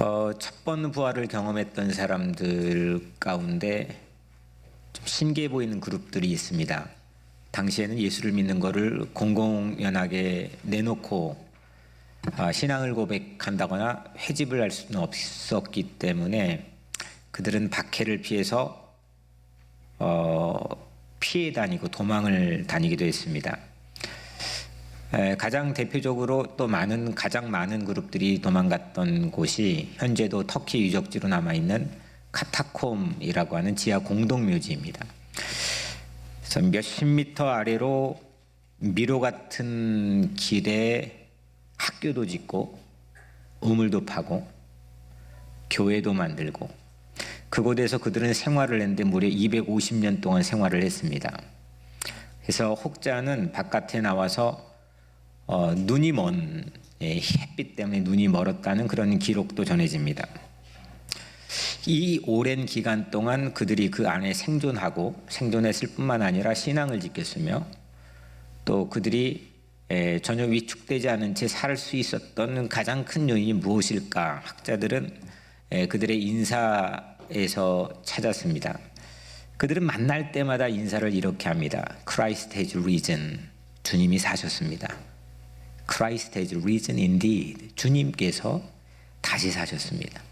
첫 번 부활을 경험했던 사람들 가운데 좀 신기해 보이는 그룹들이 있습니다. 당시에는 예수를 믿는 것을 공공연하게 내놓고 신앙을 고백한다거나 회집을 할 수는 없었기 때문에 그들은 박해를 피해서 피해 다니고 도망을 다니기도 했습니다. 가장 대표적으로 또 가장 많은 그룹들이 도망갔던 곳이 현재도 터키 유적지로 남아있는 카타콤이라고 하는 지하 공동묘지입니다. 그래서 몇십 미터 아래로 미로 같은 길에 학교도 짓고 우물도 파고 교회도 만들고 그곳에서 그들은 생활을 했는데 무려 250년 동안 생활을 했습니다. 그래서 혹자는 바깥에 나와서 눈이 먼 햇빛 때문에 눈이 멀었다는 그런 기록도 전해집니다. 이 오랜 기간 동안 그들이 그 안에 생존했을 뿐만 아니라 신앙을 지켰으며 또 그들이 전혀 위축되지 않은 채 살 수 있었던 가장 큰 요인이 무엇일까? 학자들은 그들의 인사에서 찾았습니다. 그들은 만날 때마다 인사를 이렇게 합니다. Christ has risen. 주님이 사셨습니다. Christ has risen indeed. 주님께서 다시 사셨습니다.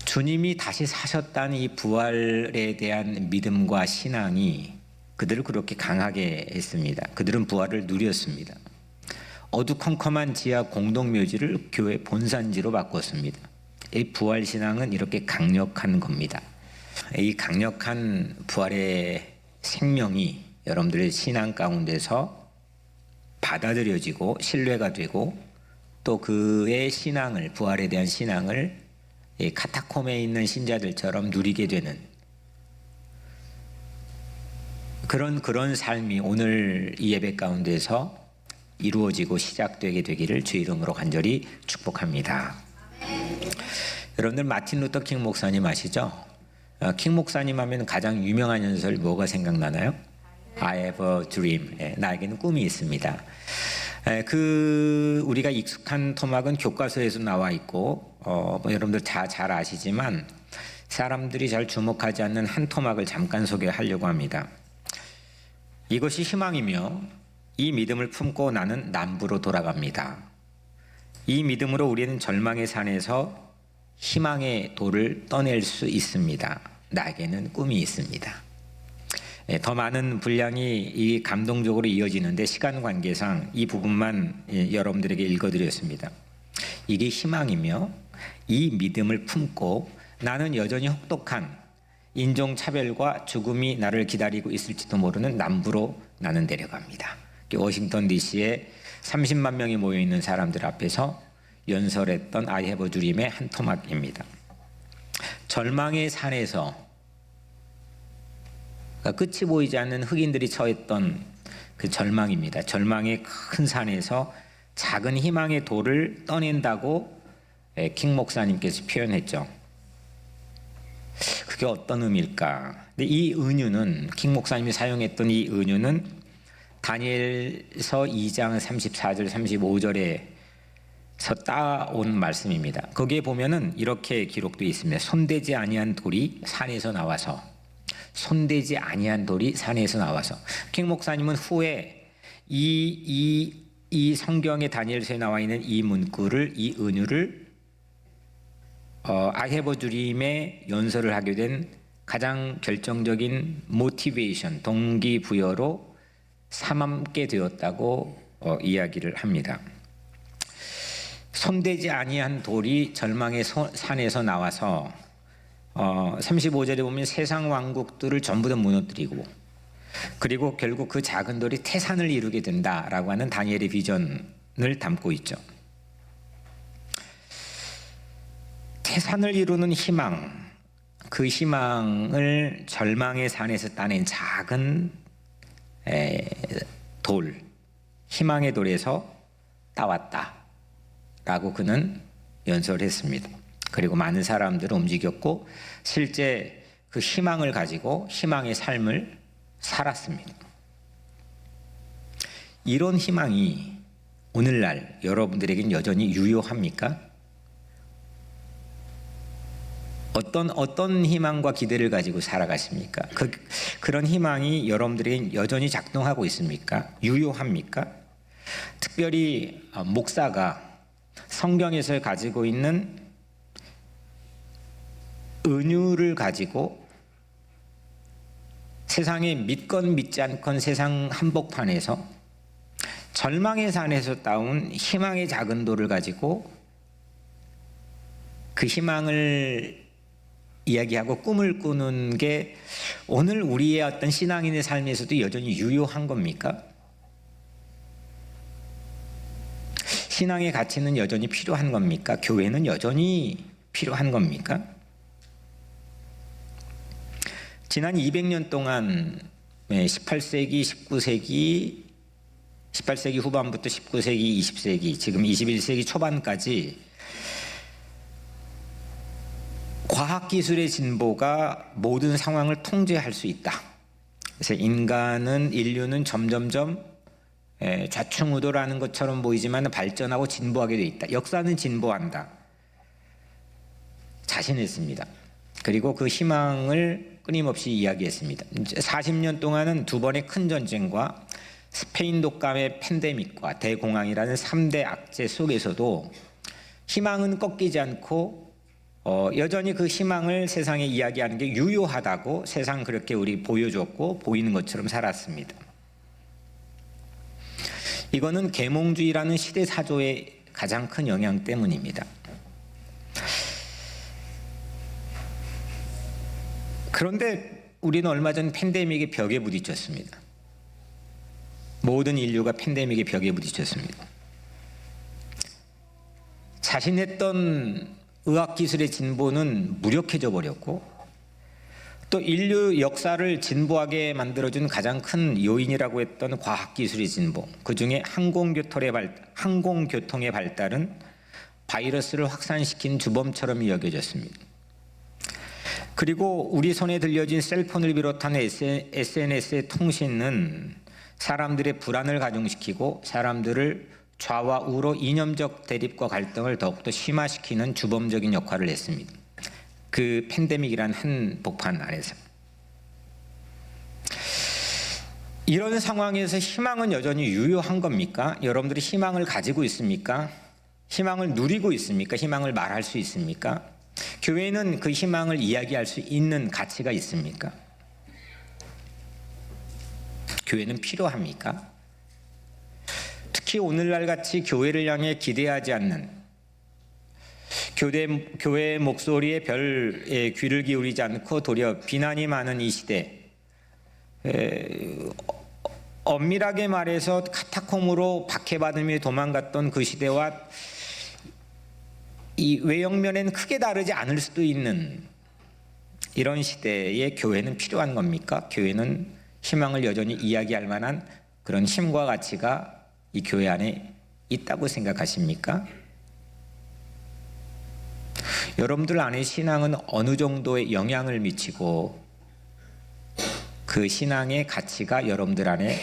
주님이 다시 사셨다는 이 부활에 대한 믿음과 신앙이 그들을 그렇게 강하게 했습니다. 그들은 부활을 누렸습니다. 어두컴컴한 지하 공동묘지를 교회 본산지로 바꿨습니다. 이 부활 신앙은 이렇게 강력한 겁니다. 이 강력한 부활의 생명이 여러분들의 신앙 가운데서 받아들여지고 신뢰가 되고 또 그의 신앙을 부활에 대한 신앙을 카타콤에 있는 신자들처럼 누리게 되는 그런 삶이 오늘 이 예배 가운데서 이루어지고 시작되게 되기를 주 이름으로 간절히 축복합니다. 여러분들 마틴 루터 킹 목사님 아시죠? 킹 목사님 하면 가장 유명한 연설 뭐가 생각나나요? I have a dream. 나에게는 꿈이 있습니다. 우리가 익숙한 토막은 교과서에서 나와 있고 여러분들 다 잘 아시지만 사람들이 잘 주목하지 않는 한 토막을 잠깐 소개하려고 합니다. 이것이 희망이며 이 믿음을 품고 나는 남부로 돌아갑니다. 이 믿음으로 우리는 절망의 산에서 희망의 도를 떠낼 수 있습니다. 나에게는 꿈이 있습니다. 더 많은 분량이 이 감동적으로 이어지는데 시간 관계상 이 부분만 여러분들에게 읽어드렸습니다. 이게 희망이며 이 믿음을 품고 나는 여전히 혹독한 인종차별과 죽음이 나를 기다리고 있을지도 모르는 남부로 나는 내려갑니다. 워싱턴 DC에 30만 명이 모여있는 사람들 앞에서 연설했던 I have a dream의 한 토막입니다. 절망의 산에서 끝이 보이지 않는 흑인들이 처했던 그 절망입니다. 절망의 큰 산에서 작은 희망의 돌을 떠낸다고 킹 목사님께서 표현했죠. 그게 어떤 의미일까? 근데 이 은유는 킹 목사님이 사용했던 이 은유는 다니엘서 2장 34절 35절에서 따온 말씀입니다. 거기에 보면은 이렇게 기록되어 있습니다. 손대지 아니한 돌이 산에서 나와서 손대지 아니한 돌이 산에서 나와서 킹 목사님은 후에 이 성경의 다니엘서에 나와 있는 이 문구를 이 은유를 I have a dream에 연설을 하게 된 가장 결정적인 모티베이션 동기부여로 삼게 되었다고 이야기를 합니다. 손대지 아니한 돌이 절망의 산에서 나와서 35절에 보면 세상 왕국들을 전부 다 무너뜨리고 그리고 결국 그 작은 돌이 태산을 이루게 된다라고 하는 다니엘의 비전을 담고 있죠. 태산을 이루는 희망, 그 희망을 절망의 산에서 따낸 작은 돌, 희망의 돌에서 따왔다라고 그는 연설했습니다. 그리고 많은 사람들을 움직였고 실제 그 희망을 가지고 희망의 삶을 살았습니다. 이런 희망이 오늘날 여러분들에게는 여전히 유효합니까? 어떤 희망과 기대를 가지고 살아가십니까? 그런 희망이 여러분들에게 여전히 작동하고 있습니까? 유효합니까? 특별히 목사가 성경에서 가지고 있는 은유를 가지고 세상에 믿건 믿지 않건 세상 한복판에서 절망의 산에서 따온 희망의 작은 돌을 가지고 그 희망을 이야기하고 꿈을 꾸는 게 오늘 우리의 어떤 신앙인의 삶에서도 여전히 유효한 겁니까? 신앙의 가치는 여전히 필요한 겁니까? 교회는 여전히 필요한 겁니까? 지난 200년 동안 18세기, 19세기, 18세기 후반부터 19세기, 20세기, 지금 21세기 초반까지 과학기술의 진보가 모든 상황을 통제할 수 있다. 그래서 인류는 점점점 좌충우돌하는 것처럼 보이지만 발전하고 진보하게 돼 있다. 역사는 진보한다. 자신했습니다. 그리고 그 희망을 끊임없이 이야기했습니다. 40년 동안은 두 번의 큰 전쟁과 스페인 독감의 팬데믹과 대공황이라는 3대 악재 속에서도 희망은 꺾이지 않고 여전히 그 희망을 세상에 이야기하는 게 유효하다고 세상 그렇게 우리 보여줬고 보이는 것처럼 살았습니다. 이거는 계몽주의라는 시대 사조의 가장 큰 영향 때문입니다. 그런데 우리는 얼마 전 팬데믹의 벽에 부딪혔습니다. 모든 인류가 팬데믹의 벽에 부딪혔습니다. 자신했던 의학기술의 진보는 무력해져 버렸고 또 인류 역사를 진보하게 만들어준 가장 큰 요인이라고 했던 과학기술의 진보, 그중에 항공교통의 발달은 바이러스를 확산시킨 주범처럼 여겨졌습니다. 그리고 우리 손에 들려진 셀폰을 비롯한 SNS의 통신은 사람들의 불안을 가중시키고 사람들을 좌와 우로 이념적 대립과 갈등을 더욱더 심화시키는 주범적인 역할을 했습니다. 그 팬데믹이란 한복판 안에서. 이런 상황에서 희망은 여전히 유효한 겁니까? 여러분들이 희망을 가지고 있습니까? 희망을 누리고 있습니까? 희망을 말할 수 있습니까? 교회는 그 희망을 이야기할 수 있는 가치가 있습니까? 교회는 필요합니까? 특히 오늘날 같이 교회를 향해 기대하지 않는, 교회의 목소리에 별 귀를 기울이지 않고 도리어 비난이 많은 이 시대, 엄밀하게 말해서 카타콤으로 박해받으며 도망갔던 그 시대와 이 외형면에는 크게 다르지 않을 수도 있는 이런 시대에 교회는 필요한 겁니까? 교회는 희망을 여전히 이야기할 만한 그런 힘과 가치가 이 교회 안에 있다고 생각하십니까? 여러분들 안에 신앙은 어느 정도의 영향을 미치고 그 신앙의 가치가 여러분들 안에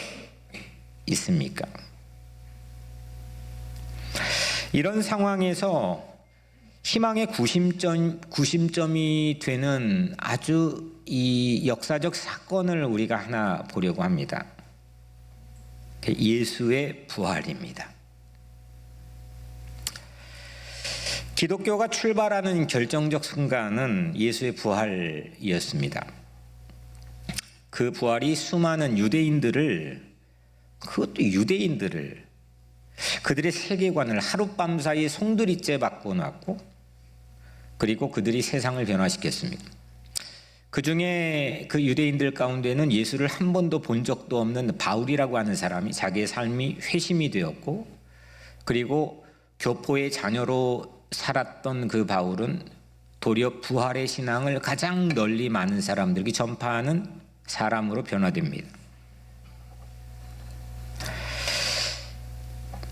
있습니까? 이런 상황에서 희망의 구심점이 되는 아주 이 역사적 사건을 우리가 하나 보려고 합니다. 예수의 부활입니다. 기독교가 출발하는 결정적 순간은 예수의 부활이었습니다. 그 부활이 수많은 유대인들을, 그들의 세계관을 하룻밤 사이에 송두리째 바꿔놨고, 그리고 그들이 세상을 변화시켰습니다. 그 중에 그 유대인들 가운데는 예수를 한 번도 본 적도 없는 바울이라고 하는 사람이 자기의 삶이 회심이 되었고, 그리고 교포의 자녀로 살았던 그 바울은 도리어 부활의 신앙을 가장 널리 많은 사람들에게 전파하는 사람으로 변화됩니다.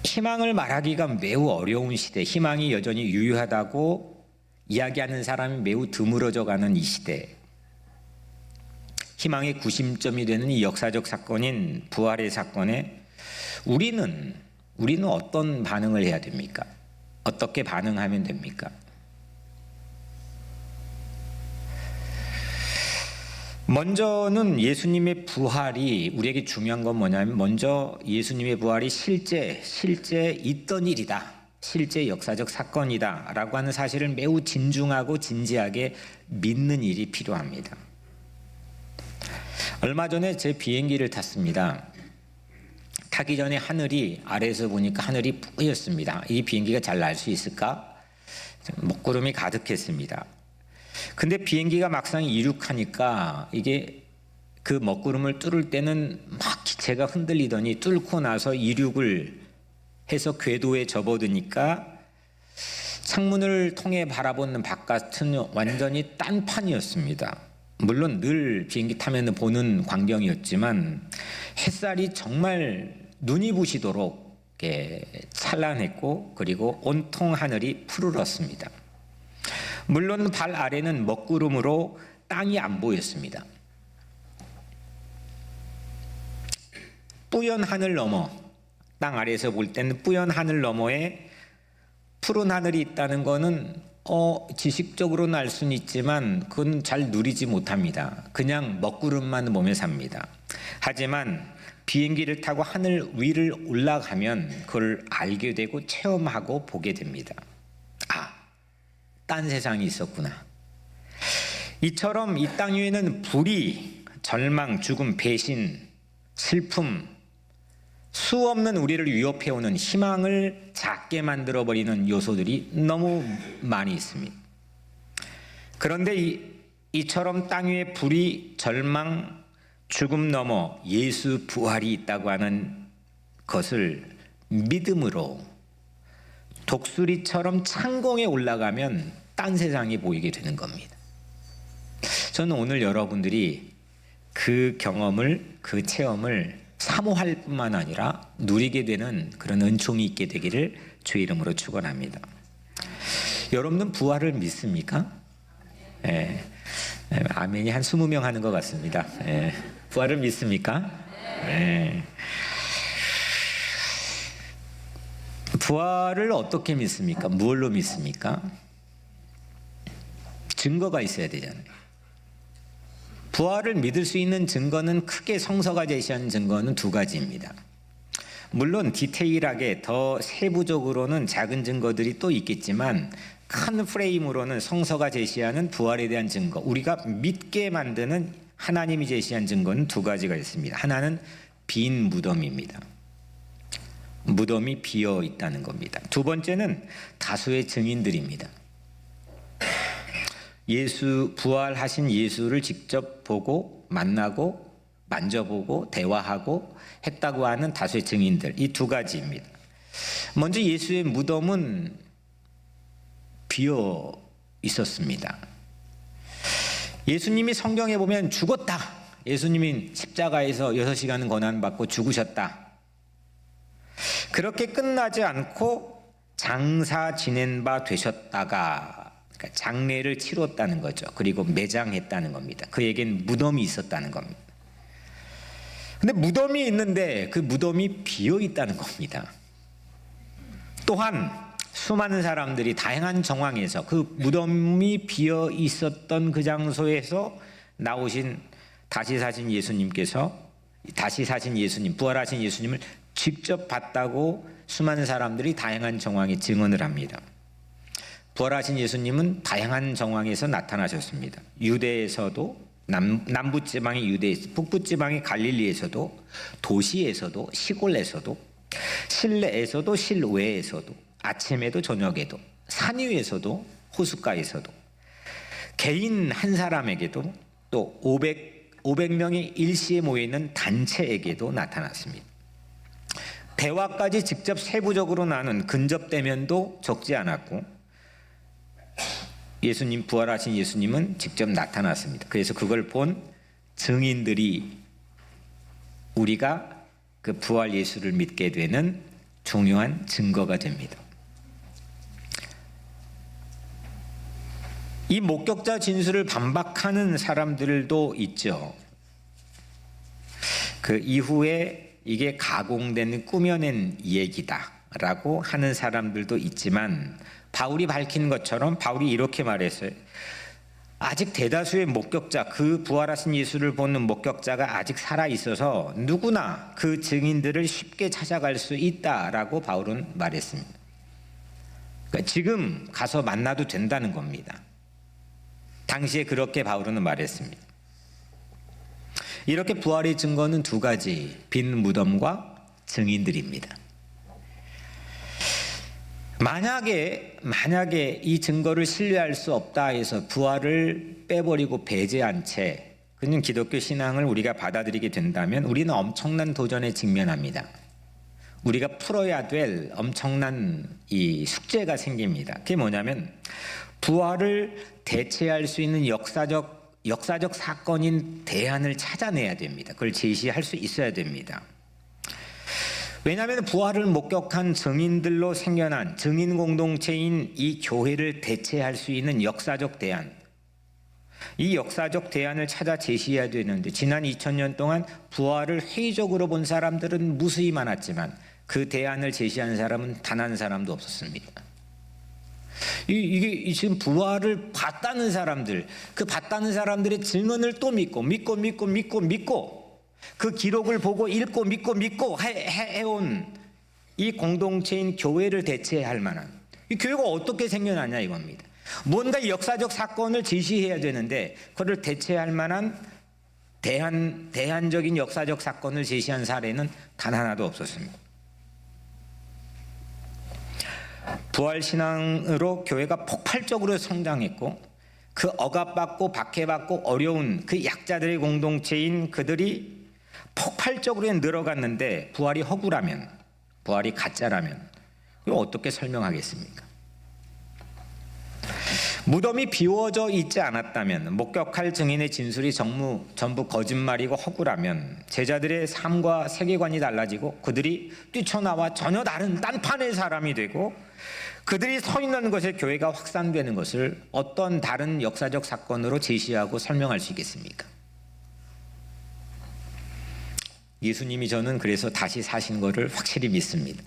희망을 말하기가 매우 어려운 시대, 희망이 여전히 유효하다고 이야기하는 사람이 매우 드물어져가는 이 시대, 희망의 구심점이 되는 이 역사적 사건인 부활의 사건에 우리는 어떤 반응을 해야 됩니까? 어떻게 반응하면 됩니까? 먼저는 예수님의 부활이 우리에게 중요한 건 뭐냐면 먼저 예수님의 부활이 실제 있던 일이다. 실제 역사적 사건이다 라고 하는 사실을 매우 진중하고 진지하게 믿는 일이 필요합니다. 얼마 전에 제 비행기를 탔습니다. 타기 전에 하늘이 아래에서 보니까 하늘이 뿌였습니다. 이 비행기가 잘 날 수 있을까? 먹구름이 가득했습니다. 근데 비행기가 막상 이륙하니까 이게 그 먹구름을 뚫을 때는 막 기체가 흔들리더니 뚫고 나서 이륙을 해서 궤도에 접어드니까 창문을 통해 바라보는 바깥은 완전히 딴판이었습니다. 물론 늘 비행기 타면 보는 광경이었지만 햇살이 정말 눈이 부시도록 찬란했고 그리고 온통 하늘이 푸르렀습니다. 물론 발 아래는 먹구름으로 땅이 안 보였습니다. 뿌연 하늘 너머, 땅 아래에서 볼 때는 뿌연 하늘 너머에 푸른 하늘이 있다는 것은 지식적으로는 알 수는 있지만 그건 잘 누리지 못합니다. 그냥 먹구름만 보며 삽니다. 하지만 비행기를 타고 하늘 위를 올라가면 그걸 알게 되고 체험하고 보게 됩니다. 딴 세상이 있었구나. 이처럼 이 땅 위에는 불의, 절망, 죽음, 배신, 슬픔, 수없는 우리를 위협해오는 희망을 작게 만들어버리는 요소들이 너무 많이 있습니다. 그런데 이처럼 땅 위에 불의, 절망, 죽음 넘어 예수 부활이 있다고 하는 것을 믿음으로 독수리처럼 창공에 올라가면 딴 세상이 보이게 되는 겁니다. 저는 오늘 여러분들이 그 경험을, 그 체험을 사모할 뿐만 아니라 누리게 되는 그런 은총이 있게 되기를 주의 이름으로 축원합니다. 여러분은 부활을 믿습니까? 예. 아멘이 한 20명 하는 것 같습니다. 예. 부활을 믿습니까? 예. 부활을 어떻게 믿습니까? 무엇로 믿습니까? 증거가 있어야 되잖아요. 부활을 믿을 수 있는 증거는 크게 성서가 제시하는 증거는 두 가지입니다. 물론 디테일하게 더 세부적으로는 작은 증거들이 또 있겠지만 큰 프레임으로는 성서가 제시하는 부활에 대한 증거, 우리가 믿게 만드는 하나님이 제시한 증거는 두 가지가 있습니다. 하나는 빈 무덤입니다. 무덤이 비어 있다는 겁니다. 두 번째는 다수의 증인들입니다. 부활하신 예수를 직접 보고 만나고 만져보고 대화하고 했다고 하는 다수의 증인들, 이 두 가지입니다. 먼저 예수의 무덤은 비어 있었습니다. 예수님이 성경에 보면 죽었다. 예수님이 십자가에서 6시간은 고난받고 죽으셨다. 그렇게 끝나지 않고 장사 지낸 바 되셨다가 그러니까 장례를 치렀다는 거죠. 그리고 매장했다는 겁니다. 그에겐 무덤이 있었다는 겁니다. 근데 무덤이 있는데 그 무덤이 비어 있다는 겁니다. 또한 수많은 사람들이 다양한 정황에서 그 무덤이 비어 있었던 그 장소에서 나오신 다시 사신 예수님, 부활하신 예수님을 직접 봤다고 수많은 사람들이 다양한 정황에 증언을 합니다. 부활하신 예수님은 다양한 정황에서 나타나셨습니다. 유대에서도, 남부지방의 유대에서, 북부지방의 갈릴리에서도, 도시에서도, 시골에서도, 실내에서도, 실외에서도, 아침에도 저녁에도, 산 위에서도, 호숫가에서도, 개인 한 사람에게도, 또 500명이 일시에 모여있는 단체에게도 나타났습니다. 대화까지 직접 세부적으로 나눈 근접대면도 적지 않았고 부활하신 예수님은 직접 나타났습니다. 그래서 그걸 본 증인들이 우리가 그 부활 예수를 믿게 되는 중요한 증거가 됩니다. 이 목격자 진술을 반박하는 사람들도 있죠. 그 이후에 이게 가공된 꾸며낸 얘기다라고 하는 사람들도 있지만 바울이 밝힌 것처럼 바울이 이렇게 말했어요. 아직 대다수의 목격자, 그 부활하신 예수를 보는 목격자가 아직 살아 있어서 누구나 그 증인들을 쉽게 찾아갈 수 있다라고 바울은 말했습니다. 그러니까 지금 가서 만나도 된다는 겁니다. 당시에 그렇게 바울은 말했습니다. 이렇게 부활의 증거는 두 가지, 빈 무덤과 증인들입니다. 만약에 이 증거를 신뢰할 수 없다 해서 부활을 빼버리고 배제한 채 그냥 기독교 신앙을 우리가 받아들이게 된다면 우리는 엄청난 도전에 직면합니다. 우리가 풀어야 될 엄청난 이 숙제가 생깁니다. 그게 뭐냐면 부활을 대체할 수 있는 역사적 사건인 대안을 찾아내야 됩니다. 그걸 제시할 수 있어야 됩니다. 왜냐하면 부활을 목격한 증인들로 생겨난 증인 공동체인 이 교회를 대체할 수 있는 역사적 대안, 이 역사적 대안을 찾아 제시해야 되는데 지난 2000년 동안 부활을 회의적으로 본 사람들은 무수히 많았지만 그 대안을 제시한 사람은 단 한 사람도 없었습니다. 이게 지금 부활을 봤다는 사람들, 그 봤다는 사람들의 증언을 또 믿고 그 기록을 보고 읽고 믿고 해온 이 공동체인 교회를 대체할 만한 이 교회가 어떻게 생겨나냐 이겁니다. 뭔가 역사적 사건을 제시해야 되는데 그를 대체할 만한 대안적인 역사적 사건을 제시한 사례는 단 하나도 없었습니다. 부활신앙으로 교회가 폭발적으로 성장했고 그 억압받고 박해받고 어려운 그 약자들의 공동체인 그들이 폭발적으로 늘어갔는데 부활이 허구라면, 부활이 가짜라면 이거 어떻게 설명하겠습니까? 무덤이 비워져 있지 않았다면, 목격할 증인의 진술이 전부 거짓말이고 허구라면 제자들의 삶과 세계관이 달라지고 그들이 뛰쳐나와 전혀 다른 딴판의 사람이 되고 그들이 서 있는 것에 교회가 확산되는 것을 어떤 다른 역사적 사건으로 제시하고 설명할 수 있겠습니까? 예수님이 저는 그래서 다시 사신 것을 확실히 믿습니다.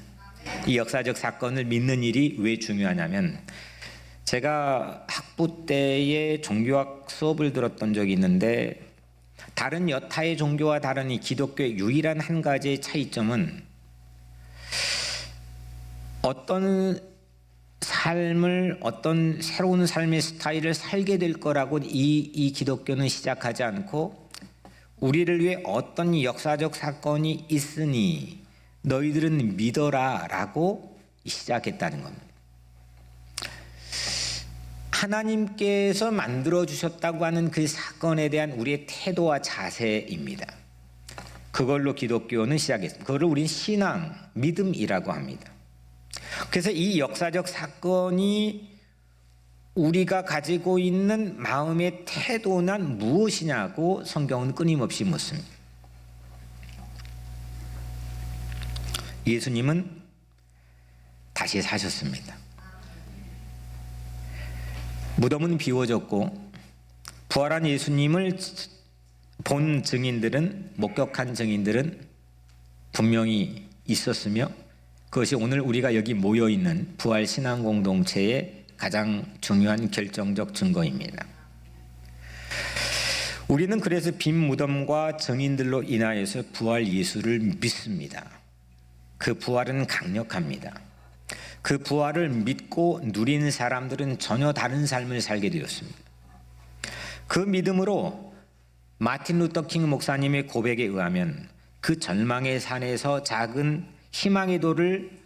이 역사적 사건을 믿는 일이 왜 중요하냐면 제가 학부 때에 종교학 수업을 들었던 적이 있는데 다른 여타의 종교와 다른 이 기독교의 유일한 한 가지의 차이점은 어떤 새로운 삶의 스타일을 살게 될 거라고 이 기독교는 시작하지 않고 우리를 위해 어떤 역사적 사건이 있으니 너희들은 믿어라 라고 시작했다는 겁니다. 하나님께서 만들어주셨다고 하는 그 사건에 대한 우리의 태도와 자세입니다. 그걸로 기독교는 시작했습니다. 그걸 우리는 신앙, 믿음이라고 합니다. 그래서 이 역사적 사건이 우리가 가지고 있는 마음의 태도는 무엇이냐고 성경은 끊임없이 묻습니다. 예수님은 다시 사셨습니다. 무덤은 비워졌고 부활한 예수님을 본 증인들은, 목격한 증인들은 분명히 있었으며 그것이 오늘 우리가 여기 모여있는 부활신앙 공동체의 가장 중요한 결정적 증거입니다. 우리는 그래서 빈 무덤과 증인들로 인하여서 부활 예수를 믿습니다. 그 부활은 강력합니다. 그 부활을 믿고 누린 사람들은 전혀 다른 삶을 살게 되었습니다. 그 믿음으로 마틴 루터 킹 목사님의 고백에 의하면 그 절망의 산에서 작은 희망의 돌을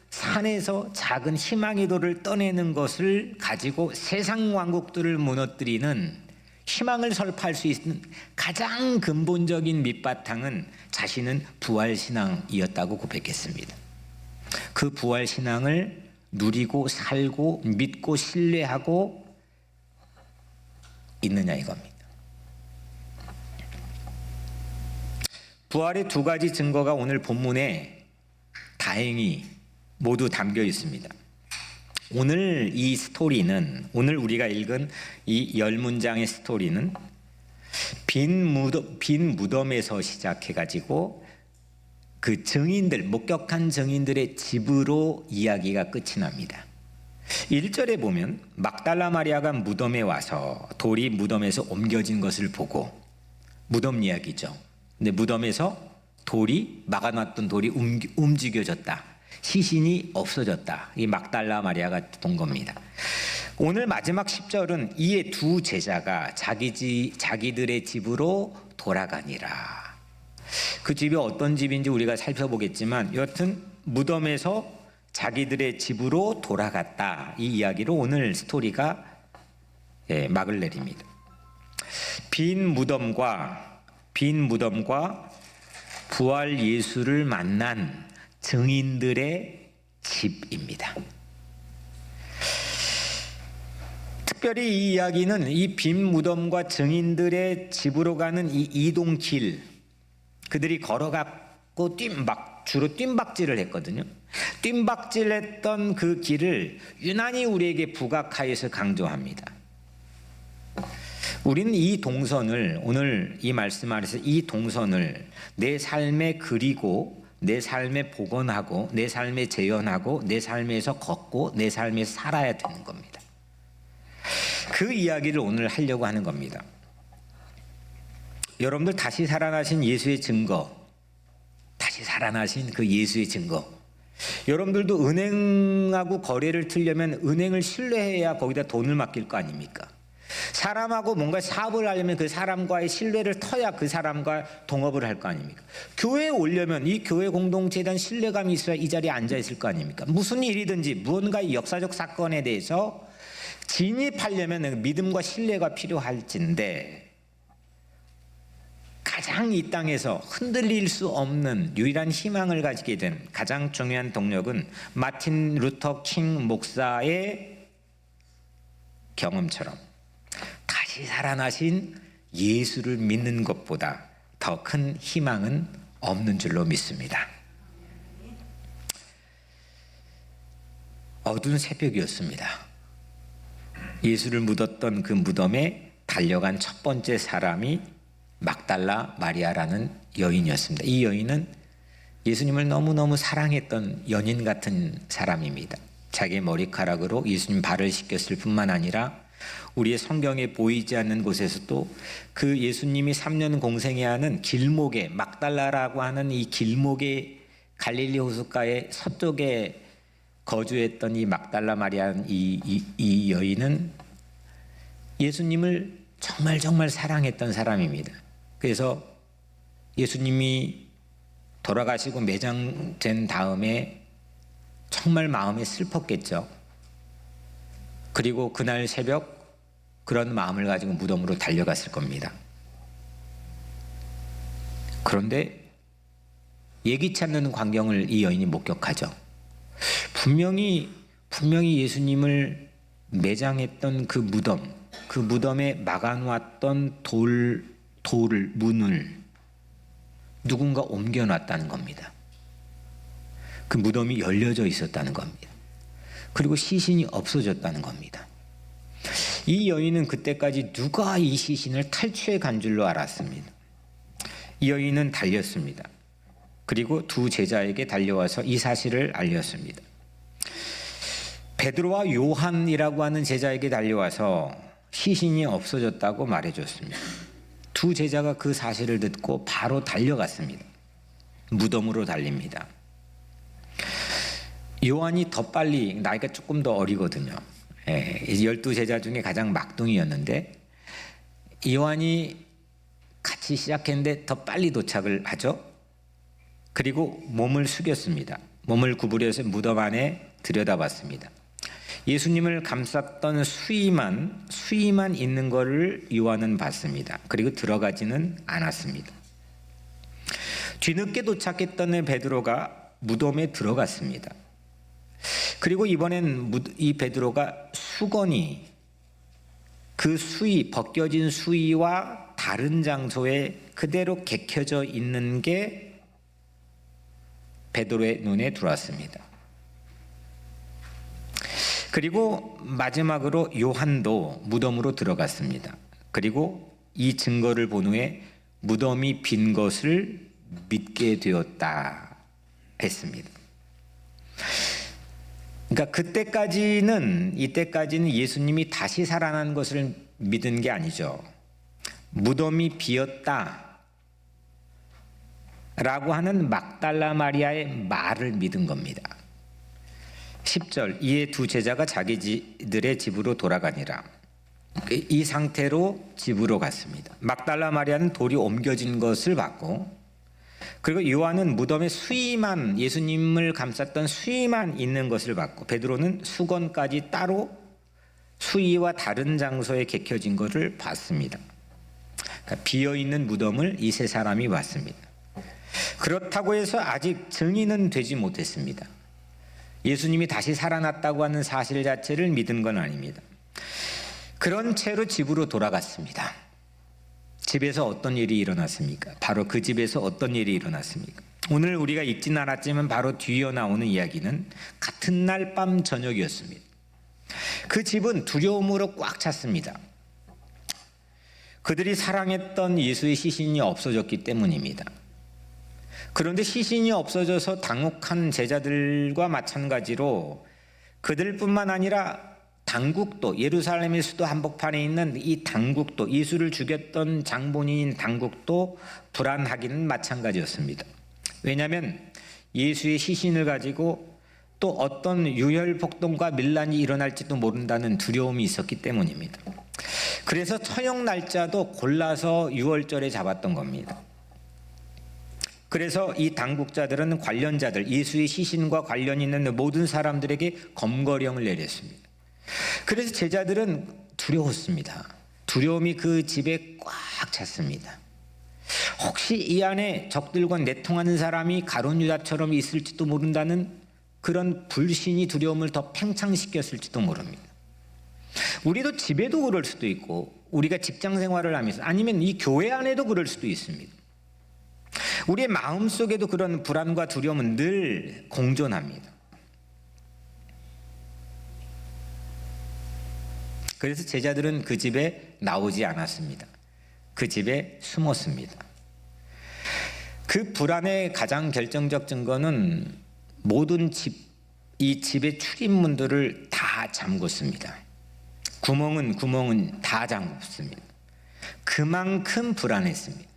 떠내는 것을 가지고 세상 왕국들을 무너뜨리는 희망을 설파할 수 있는 가장 근본적인 밑바탕은 자신은 부활신앙이었다고 고백했습니다. 그 부활신앙을 누리고 살고 믿고 신뢰하고 있느냐 이겁니다. 부활의 두 가지 증거가 오늘 본문에 다행히 모두 담겨 있습니다. 오늘 이 스토리는, 오늘 우리가 읽은 이 10문장의 스토리는 빈 무덤에서 시작해가지고 그 증인들, 목격한 증인들의 집으로 이야기가 끝이 납니다. 1절에 보면 막달라 마리아가 무덤에 와서 돌이 무덤에서 옮겨진 것을 보고, 무덤 이야기죠. 근데 무덤에서 돌이, 막아놨던 돌이 움직여졌다. 시신이 없어졌다. 이 막달라 마리아가 본 겁니다. 오늘 마지막 10절은 이에 두 제자가 자기들의 집으로 돌아가니라. 그 집이 어떤 집인지 우리가 살펴보겠지만 여하튼 무덤에서 자기들의 집으로 돌아갔다. 이 이야기로 오늘 스토리가 막을 내립니다. 빈 무덤과 부활 예수를 만난 증인들의 집입니다. 특별히 이 이야기는 이 빈 무덤과 증인들의 집으로 가는 이 이동길, 그들이 걸어갔고 주로 뜀박질을 했거든요. 뜀박질했던 그 길을 유난히 우리에게 부각하여서 강조합니다. 우리는 이 동선을, 오늘 이 말씀 아래서 이 동선을 내 삶에 그리고 내 삶에 복원하고 내 삶에 재현하고 내 삶에서 걷고 내 삶에 살아야 되는 겁니다. 그 이야기를 오늘 하려고 하는 겁니다. 여러분들 다시 살아나신 예수의 증거, 다시 살아나신 그 예수의 증거, 여러분들도 은행하고 거래를 틀려면 은행을 신뢰해야 거기다 돈을 맡길 거 아닙니까? 사람하고 뭔가 사업을 하려면 그 사람과의 신뢰를 터야 그 사람과 동업을 할 거 아닙니까? 교회에 오려면 이 교회 공동체에 대한 신뢰감이 있어야 이 자리에 앉아 있을 거 아닙니까? 무슨 일이든지 무언가 역사적 사건에 대해서 진입하려면 믿음과 신뢰가 필요할진데, 가장 이 땅에서 흔들릴 수 없는 유일한 희망을 가지게 된 가장 중요한 동력은 마틴 루터 킹 목사의 경험처럼 다시 살아나신 예수를 믿는 것보다 더 큰 희망은 없는 줄로 믿습니다. 어두운 새벽이었습니다. 예수를 묻었던 그 무덤에 달려간 첫 번째 사람이 막달라 마리아라는 여인이었습니다. 이 여인은 예수님을 너무너무 사랑했던 연인 같은 사람입니다. 자기의 머리카락으로 예수님 발을 씻겼을 뿐만 아니라 우리의 성경에 보이지 않는 곳에서도 그 예수님이 3년 공생애하는 길목에, 막달라라고 하는 이 길목에, 갈릴리 호숫가의 서쪽에 거주했던 이 막달라 마리아는 이 여인은 예수님을 정말 사랑했던 사람입니다. 그래서 예수님이 돌아가시고 매장된 다음에 정말 마음이 슬펐겠죠. 그리고 그날 새벽 그런 마음을 가지고 무덤으로 달려갔을 겁니다. 그런데 예기치 않는 광경을 이 여인이 목격하죠. 분명히 예수님을 매장했던 그 무덤에 막아놓았던 문을 누군가 옮겨놨다는 겁니다. 그 무덤이 열려져 있었다는 겁니다. 그리고 시신이 없어졌다는 겁니다. 이 여인은 그때까지 누가 이 시신을 탈취해 간 줄로 알았습니다. 이 여인은 달렸습니다. 그리고 두 제자에게 달려와서 이 사실을 알렸습니다. 베드로와 요한이라고 하는 제자에게 달려와서 시신이 없어졌다고 말해줬습니다. 두 제자가 그 사실을 듣고 바로 달려갔습니다. 무덤으로 달립니다. 요한이 더 빨리, 나이가 조금 더 어리거든요. 12제자 중에 가장 막둥이였는데 요한이 같이 시작했는데 더 빨리 도착을 하죠. 그리고 몸을 숙였습니다. 몸을 구부려서 무덤 안에 들여다봤습니다. 예수님을 감쌌던 수의만 있는 것을 요한은 봤습니다. 그리고 들어가지는 않았습니다. 뒤늦게 도착했던 베드로가 무덤에 들어갔습니다. 그리고 이번엔 이 베드로가 수건이 그 벗겨진 수의와 다른 장소에 그대로 개켜져 있는 게 베드로의 눈에 들어왔습니다. 그리고 마지막으로 요한도 무덤으로 들어갔습니다. 그리고 이 증거를 본 후에 무덤이 빈 것을 믿게 되었다 했습니다. 그러니까 이때까지는 예수님이 다시 살아난 것을 믿은 게 아니죠. 무덤이 비었다 라고 하는 막달라 마리아의 말을 믿은 겁니다. 10절, 이에 두 제자가 자기들의 집으로 돌아가니라. 이 상태로 집으로 갔습니다. 막달라 마리아는 돌이 옮겨진 것을 봤고, 그리고 요한은 무덤에 수의만, 예수님을 감쌌던 수의만 있는 것을 봤고, 베드로는 수건까지 따로 수의와 다른 장소에 개켜진 것을 봤습니다. 그러니까 비어있는 무덤을 이 세 사람이 봤습니다. 그렇다고 해서 아직 증인은 되지 못했습니다. 예수님이 다시 살아났다고 하는 사실 자체를 믿은 건 아닙니다. 그런 채로 집으로 돌아갔습니다. 집에서 어떤 일이 일어났습니까? 바로 그 집에서 어떤 일이 일어났습니까? 오늘 우리가 읽진 않았지만 바로 뒤이어 나오는 이야기는 같은 날 밤 저녁이었습니다. 그 집은 두려움으로 꽉 찼습니다. 그들이 사랑했던 예수의 시신이 없어졌기 때문입니다. 그런데 시신이 없어져서 당혹한 제자들과 마찬가지로 그들뿐만 아니라 당국도, 예루살렘의 수도 한복판에 있는 이 당국도, 예수를 죽였던 장본인인 당국도 불안하기는 마찬가지였습니다. 왜냐하면 예수의 시신을 가지고 또 어떤 유혈폭동과 밀란이 일어날지도 모른다는 두려움이 있었기 때문입니다. 그래서 처형 날짜도 골라서 6월절에 잡았던 겁니다. 그래서 이 당국자들은 관련자들, 예수의 시신과 관련 있는 모든 사람들에게 검거령을 내렸습니다. 그래서 제자들은 두려웠습니다. 두려움이 그 집에 꽉 찼습니다. 혹시 이 안에 적들과 내통하는 사람이 가룟 유다처럼 있을지도 모른다는 그런 불신이 두려움을 더 팽창시켰을지도 모릅니다. 우리도 집에도 그럴 수도 있고, 우리가 직장 생활을 하면서, 아니면 이 교회 안에도 그럴 수도 있습니다. 우리의 마음속에도 그런 불안과 두려움은 늘 공존합니다. 그래서 제자들은 그 집에 나오지 않았습니다. 그 집에 숨었습니다. 그 불안의 가장 결정적 증거는 모든 이 집의 출입문들을 다 잠궜습니다. 구멍은 다 잠궜습니다. 그만큼 불안했습니다.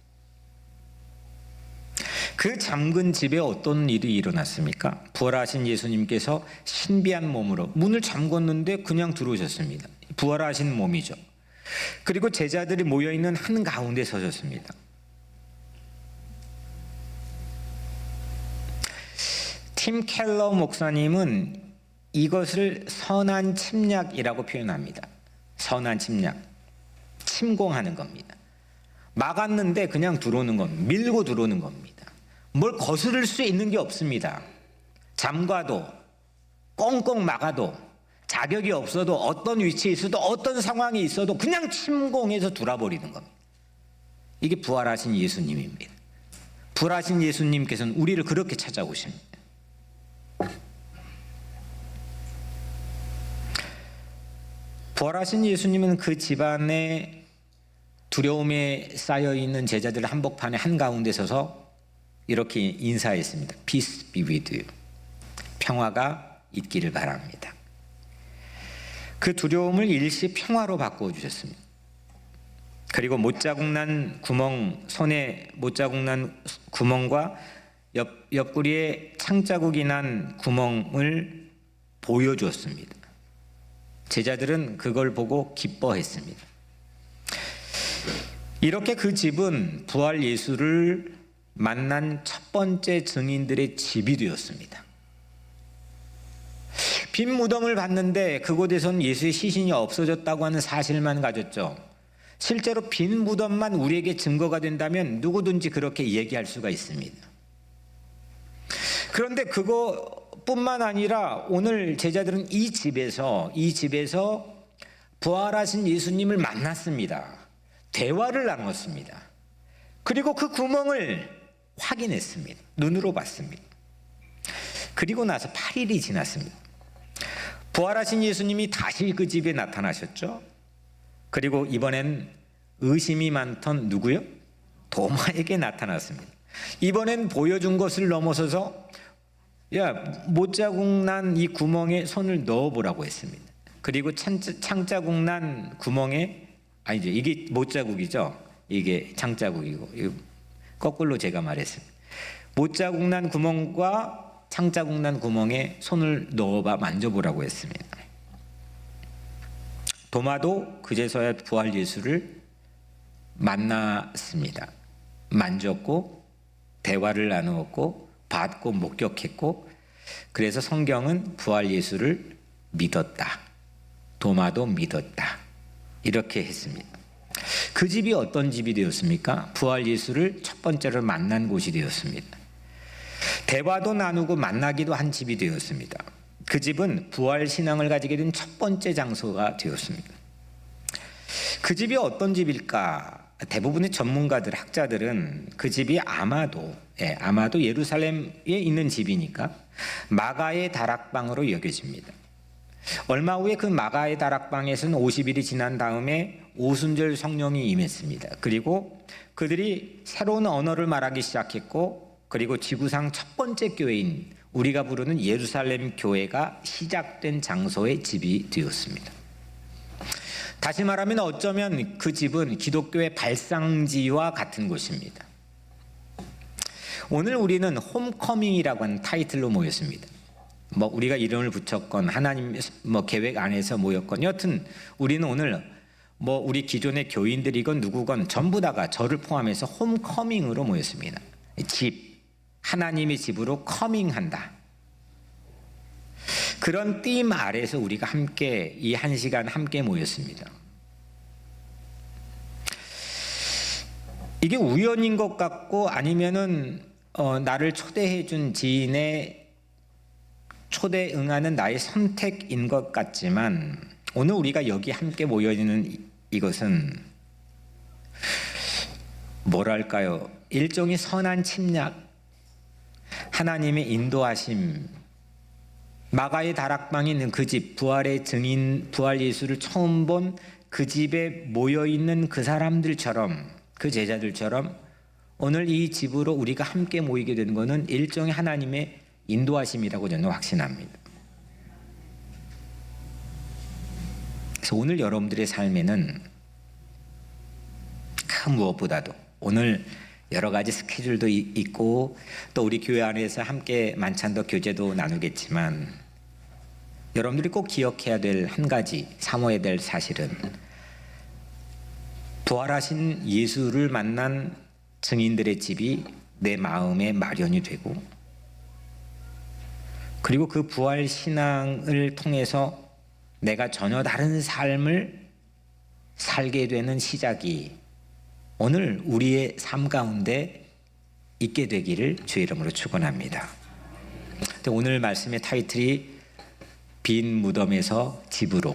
그 잠근 집에 어떤 일이 일어났습니까? 부활하신 예수님께서 신비한 몸으로 문을 잠궜는데 그냥 들어오셨습니다. 부활하신 몸이죠. 그리고 제자들이 모여있는 한가운데 서셨습니다. 팀 켈러 목사님은 이것을 선한 침략이라고 표현합니다. 선한 침략. 침공하는 겁니다. 막았는데 그냥 들어오는 겁니다. 밀고 들어오는 겁니다. 뭘 거스를 수 있는 게 없습니다. 잠가도 꽁꽁 막아도 자격이 없어도 어떤 위치에 있어도 어떤 상황이 있어도 그냥 침공해서 돌아버리는 겁니다. 이게 부활하신 예수님입니다. 부활하신 예수님께서는 우리를 그렇게 찾아오십니다. 부활하신 예수님은 그 집안에 두려움에 쌓여있는 제자들 한복판에 한가운데 서서 이렇게 인사했습니다. Peace be with you. 평화가 있기를 바랍니다. 그 두려움을 일시 평화로 바꿔주셨습니다. 그리고 손에 못자국 난 구멍과 옆구리에 창자국이 난 구멍을 보여주었습니다. 제자들은 그걸 보고 기뻐했습니다. 이렇게 그 집은 부활 예수를 만난 첫 번째 증인들의 집이 되었습니다. 빈 무덤을 봤는데 그곳에선 예수의 시신이 없어졌다고 하는 사실만 가졌죠. 실제로 빈 무덤만 우리에게 증거가 된다면 누구든지 그렇게 얘기할 수가 있습니다. 그런데 그것뿐만 아니라 오늘 제자들은 이 집에서 부활하신 예수님을 만났습니다. 대화를 나눴습니다. 그리고 그 구멍을 확인했습니다. 눈으로 봤습니다. 그리고 나서 8일이 지났습니다. 부활하신 예수님이 다시 그 집에 나타나셨죠. 그리고 이번엔 의심이 많던 누구요? 도마에게 나타났습니다. 이번엔 보여준 것을 넘어서서 야, 못자국 난 이 구멍에 손을 넣어보라고 했습니다. 그리고 창자국 난 구멍에, 아니죠, 이게 못자국이죠. 이게 창자국이고, 이거 거꾸로 제가 말했습니다. 못자국 난 구멍과 창자국 난 구멍에 손을 넣어봐 만져보라고 했습니다. 도마도 그제서야 부활 예수를 만났습니다. 만졌고 대화를 나누었고 받고 목격했고, 그래서 성경은 부활 예수를 믿었다. 도마도 믿었다. 이렇게 했습니다. 그 집이 어떤 집이 되었습니까? 부활 예수를 첫 번째로 만난 곳이 되었습니다. 대화도 나누고 만나기도 한 집이 되었습니다. 그 집은 부활 신앙을 가지게 된 첫 번째 장소가 되었습니다. 그 집이 어떤 집일까? 대부분의 전문가들, 학자들은 그 집이 아마도 예루살렘에 있는 집이니까 마가의 다락방으로 여겨집니다. 얼마 후에 그 마가의 다락방에서는 50일이 지난 다음에 오순절 성령이 임했습니다. 그리고 그들이 새로운 언어를 말하기 시작했고, 그리고 지구상 첫 번째 교회인 우리가 부르는 예루살렘 교회가 시작된 장소의 집이 되었습니다. 다시 말하면 어쩌면 그 집은 기독교의 발상지와 같은 곳입니다. 오늘 우리는 홈커밍이라고 하는 타이틀로 모였습니다. 우리가 이름을 붙였건 하나님 계획 안에서 모였건, 여튼 우리는 오늘 우리 기존의 교인들이건 누구건 전부 다가 저를 포함해서 홈커밍으로 모였습니다. 집, 하나님의 집으로 커밍한다. 그런 띠임 아래에서 우리가 함께 이 한 시간 함께 모였습니다. 이게 우연인 것 같고, 아니면은 나를 초대해 준 지인의 초대 응하는 나의 선택인 것 같지만, 오늘 우리가 여기 함께 모여 있는 이것은 뭐랄까요? 일종의 선한 침략, 하나님의 인도하심, 마가의 다락방에 있는 그 집, 부활의 증인, 부활 예수를 처음 본 그 집에 모여 있는 그 사람들처럼, 그 제자들처럼 오늘 이 집으로 우리가 함께 모이게 된 것은 일종의 하나님의 인도하심이라고 저는 확신합니다. 그래서 오늘 여러분들의 삶에는 그 무엇보다도, 오늘 여러 가지 스케줄도 있고 또 우리 교회 안에서 함께 만찬도 교제도 나누겠지만, 여러분들이 꼭 기억해야 될 한 가지, 사모해야 될 사실은 부활하신 예수를 만난 증인들의 집이 내 마음에 마련이 되고, 그리고 그 부활 신앙을 통해서 내가 전혀 다른 삶을 살게 되는 시작이 오늘 우리의 삶 가운데 있게 되기를 주의 이름으로 축원합니다. 오늘 말씀의 타이틀이 빈 무덤에서 집으로.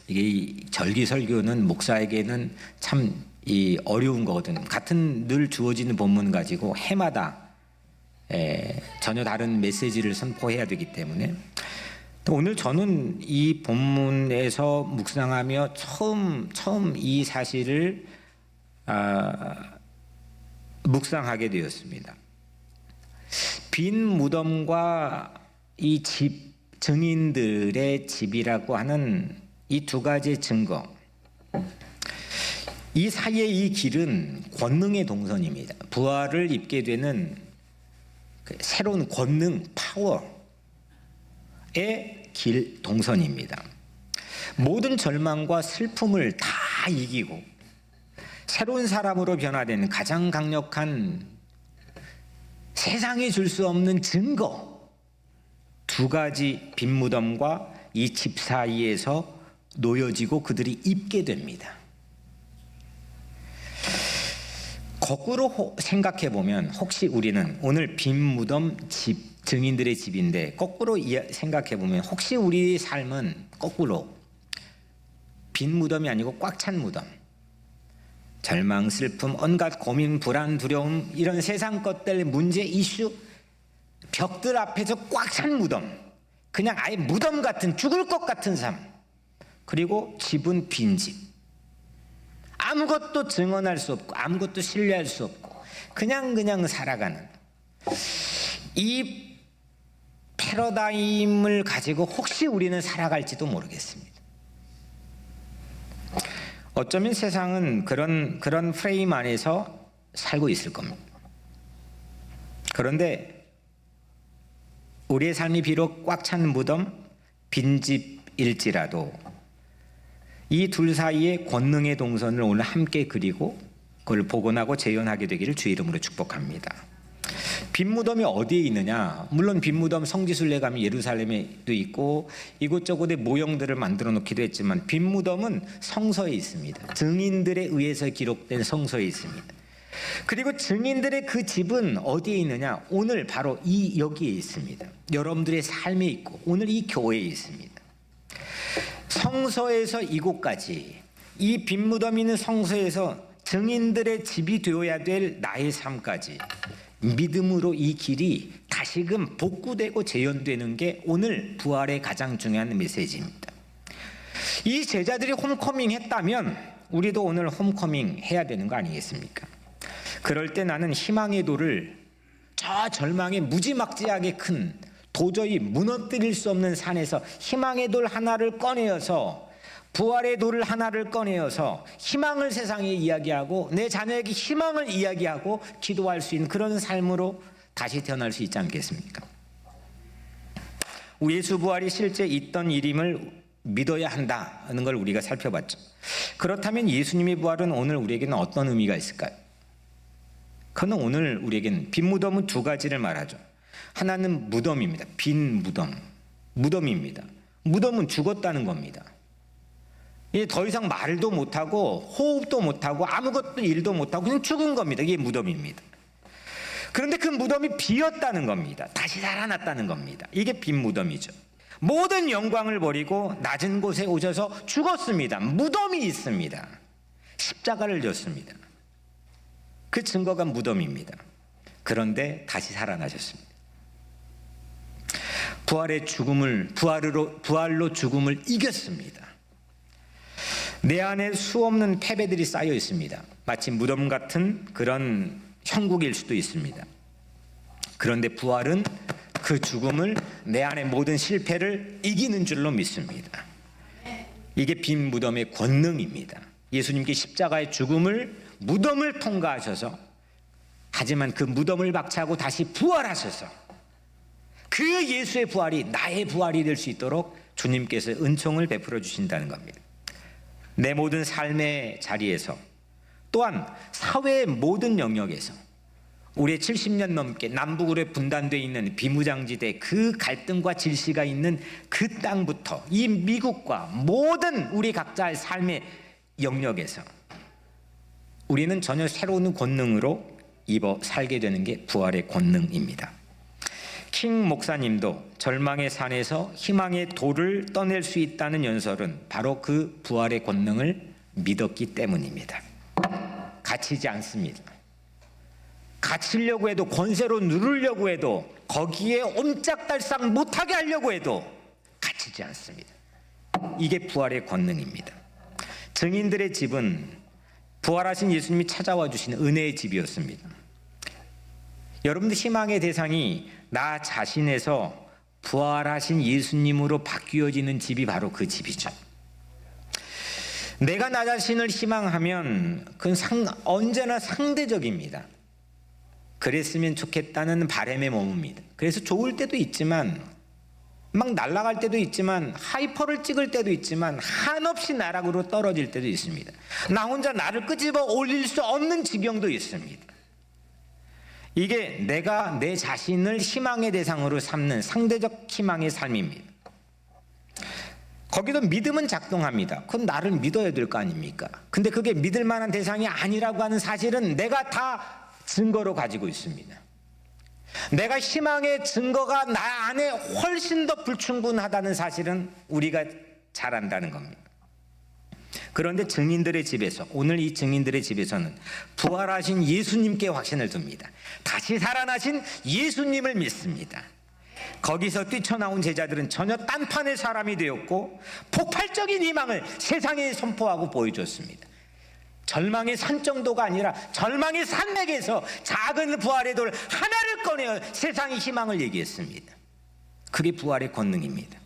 이게 절기설교는 목사에게는 참 어려운 거거든. 같은 늘 주어지는 본문 가지고 해마다 전혀 다른 메시지를 선포해야 되기 때문에, 오늘 저는 이 본문에서 묵상하며 처음 이 사실을 묵상하게 되었습니다. 빈 무덤과 이 집, 증인들의 집이라고 하는 이 두 가지 증거, 이 사이의 이 길은 권능의 동선입니다. 부활을 입게 되는 새로운 권능, 파워의 길, 동선입니다. 모든 절망과 슬픔을 다 이기고 새로운 사람으로 변화된 가장 강력한, 세상에 줄 수 없는 증거, 두 가지 빈 무덤과 이 집 사이에서 놓여지고 그들이 입게 됩니다. 거꾸로 생각해 보면, 혹시 우리는 오늘 빈 무덤, 집, 증인들의 집인데 거꾸로 생각해 보면, 혹시 우리 삶은 거꾸로 빈 무덤이 아니고 꽉 찬 무덤, 절망, 슬픔, 온갖 고민, 불안, 두려움, 이런 세상 것들, 문제, 이슈, 벽들 앞에서 꽉 찬 무덤, 그냥 아예 무덤 같은, 죽을 것 같은 삶, 그리고 집은 빈집, 아무것도 증언할 수 없고 아무것도 신뢰할 수 없고 그냥 살아가는 이 패러다임을 가지고 혹시 우리는 살아갈지도 모르겠습니다. 어쩌면 세상은 그런 프레임 안에서 살고 있을 겁니다. 그런데 우리의 삶이 비록 꽉 찬 무덤, 빈집일지라도 이 둘 사이의 권능의 동선을 오늘 함께 그리고 그걸 복원하고 재현하게 되기를 주의 이름으로 축복합니다. 빈 무덤이 어디에 있느냐? 물론 빈 무덤 성지순례 가면 예루살렘에도 있고 이곳저곳에 모형들을 만들어 놓기도 했지만 빈 무덤은 성서에 있습니다. 증인들에 의해서 기록된 성서에 있습니다. 그리고 증인들의 그 집은 어디에 있느냐? 오늘 바로 여기에 있습니다. 여러분들의 삶에 있고 오늘 이 교회에 있습니다. 성서에서 이곳까지 이 빈 무덤이 있는 성서에서 증인들의 집이 되어야 될 나의 삶까지 믿음으로 이 길이 다시금 복구되고 재현되는 게 오늘 부활의 가장 중요한 메시지입니다. 이 제자들이 홈커밍 했다면 우리도 오늘 홈커밍 해야 되는 거 아니겠습니까? 그럴 때 나는 희망의 돌을 저 절망의 무지막지하게 큰 도저히 무너뜨릴 수 없는 산에서 희망의 돌 하나를 꺼내어서 부활의 돌을 하나를 꺼내어서 희망을 세상에 이야기하고 내 자녀에게 희망을 이야기하고 기도할 수 있는 그런 삶으로 다시 태어날 수 있지 않겠습니까? 예수 부활이 실제 있던 일임을 믿어야 한다는 걸 우리가 살펴봤죠. 그렇다면 예수님의 부활은 오늘 우리에게는 어떤 의미가 있을까요? 그는 오늘 우리에게는 빈 무덤은 두 가지를 말하죠. 하나는 무덤입니다. 빈 무덤, 무덤입니다. 무덤은 죽었다는 겁니다. 이제 더 이상 말도 못하고 호흡도 못하고 아무것도 일도 못하고 그냥 죽은 겁니다. 이게 무덤입니다. 그런데 그 무덤이 비었다는 겁니다. 다시 살아났다는 겁니다. 이게 빈 무덤이죠. 모든 영광을 버리고 낮은 곳에 오셔서 죽었습니다. 무덤이 있습니다. 십자가를 졌습니다. 그 증거가 무덤입니다. 그런데 다시 살아나셨습니다. 부활로 죽음을 이겼습니다. 내 안에 수없는 패배들이 쌓여 있습니다. 마치 무덤 같은 그런 형국일 수도 있습니다. 그런데 부활은 그 죽음을 내 안의 모든 실패를 이기는 줄로 믿습니다. 이게 빈 무덤의 권능입니다. 예수님께 십자가의 죽음을 무덤을 통과하셔서 하지만 그 무덤을 박차고 다시 부활하셔서 그 예수의 부활이 나의 부활이 될 수 있도록 주님께서 은총을 베풀어 주신다는 겁니다. 내 모든 삶의 자리에서 또한 사회의 모든 영역에서 우리의 70년 넘게 남북으로 분단되어 있는 비무장지대 그 갈등과 질시가 있는 그 땅부터 이 미국과 모든 우리 각자의 삶의 영역에서 우리는 전혀 새로운 권능으로 입어 살게 되는 게 부활의 권능입니다. 킹 목사님도 절망의 산에서 희망의 돌을 떠낼 수 있다는 연설은 바로 그 부활의 권능을 믿었기 때문입니다. 갇히지 않습니다. 갇히려고 해도 권세로 누르려고 해도 거기에 옴짝달싹 못하게 하려고 해도 갇히지 않습니다. 이게 부활의 권능입니다. 증인들의 집은 부활하신 예수님이 찾아와 주신 은혜의 집이었습니다. 여러분들 희망의 대상이 나 자신에서 부활하신 예수님으로 바뀌어지는 집이 바로 그 집이죠. 내가 나 자신을 희망하면 그건 언제나 상대적입니다. 그랬으면 좋겠다는 바람에 머뭅니다. 그래서 좋을 때도 있지만 막 날아갈 때도 있지만 하이퍼를 찍을 때도 있지만 한없이 나락으로 떨어질 때도 있습니다. 나 혼자 나를 끄집어 올릴 수 없는 지경도 있습니다. 이게 내가 내 자신을 희망의 대상으로 삼는 상대적 희망의 삶입니다. 거기도 믿음은 작동합니다. 그건 나를 믿어야 될 거 아닙니까? 근데 그게 믿을 만한 대상이 아니라고 하는 사실은 내가 다 증거로 가지고 있습니다. 내가 희망의 증거가 나 안에 훨씬 더 불충분하다는 사실은 우리가 잘 안다는 겁니다. 그런데 증인들의 집에서 오늘 이 증인들의 집에서는 부활하신 예수님께 확신을 둡니다. 다시 살아나신 예수님을 믿습니다. 거기서 뛰쳐나온 제자들은 전혀 딴판의 사람이 되었고 폭발적인 희망을 세상에 선포하고 보여줬습니다. 절망의 산 정도가 아니라 절망의 산맥에서 작은 부활의 돌 하나를 꺼내어 세상의 희망을 얘기했습니다. 그게 부활의 권능입니다.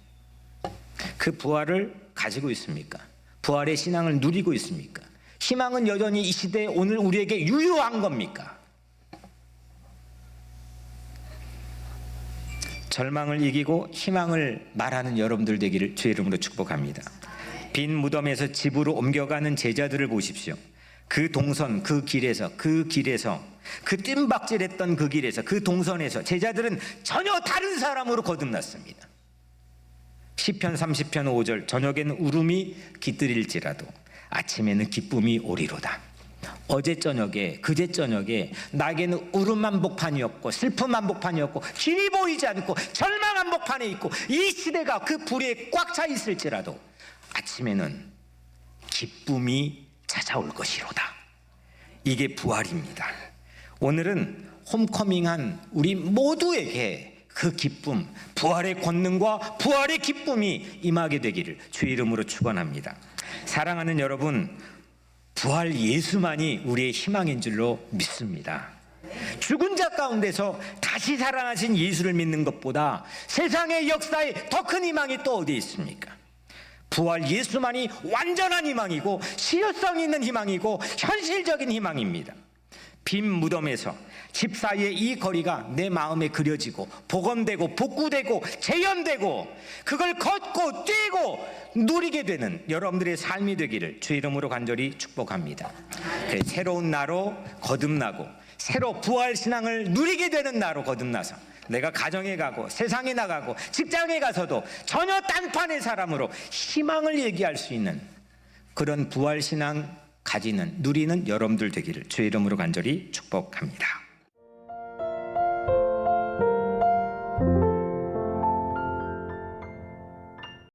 그 부활을 가지고 있습니까? 부활의 신앙을 누리고 있습니까? 희망은 여전히 이 시대에 오늘 우리에게 유효한 겁니까? 절망을 이기고 희망을 말하는 여러분들 되기를 주의 이름으로 축복합니다. 빈 무덤에서 집으로 옮겨가는 제자들을 보십시오. 그 동선, 그 길에서 그 뜀박질했던 그 길에서 그 동선에서 제자들은 전혀 다른 사람으로 거듭났습니다. 시편 30편 5절 저녁에는 울음이 깃들일지라도 아침에는 기쁨이 오리로다. 어제 저녁에 그제 저녁에 나에게는 울음 한복판이었고 슬픔 한복판이었고 길이 보이지 않고 절망 한복판에 있고 이 시대가 그 불에 꽉 차 있을지라도 아침에는 기쁨이 찾아올 것이로다. 이게 부활입니다. 오늘은 홈커밍한 우리 모두에게 그 기쁨, 부활의 권능과 부활의 기쁨이 임하게 되기를 주의 이름으로 축원합니다. 사랑하는 여러분, 부활 예수만이 우리의 희망인 줄로 믿습니다. 죽은 자 가운데서 다시 살아나신 예수를 믿는 것보다 세상의 역사에 더 큰 희망이 또 어디 있습니까? 부활 예수만이 완전한 희망이고 실효성 있는 희망이고 현실적인 희망입니다. 빈 무덤에서 집 사이의 이 거리가 내 마음에 그려지고 복원되고 복구되고 재현되고 그걸 걷고 뛰고 누리게 되는 여러분들의 삶이 되기를 주의 이름으로 간절히 축복합니다. 새로운 나로 거듭나고 새로 부활 신앙을 누리게 되는 나로 거듭나서 내가 가정에 가고 세상에 나가고 직장에 가서도 전혀 딴판의 사람으로 희망을 얘기할 수 있는 그런 부활 신앙 가지는 누리는 여러분들 되기를 주의 이름으로 간절히 축복합니다.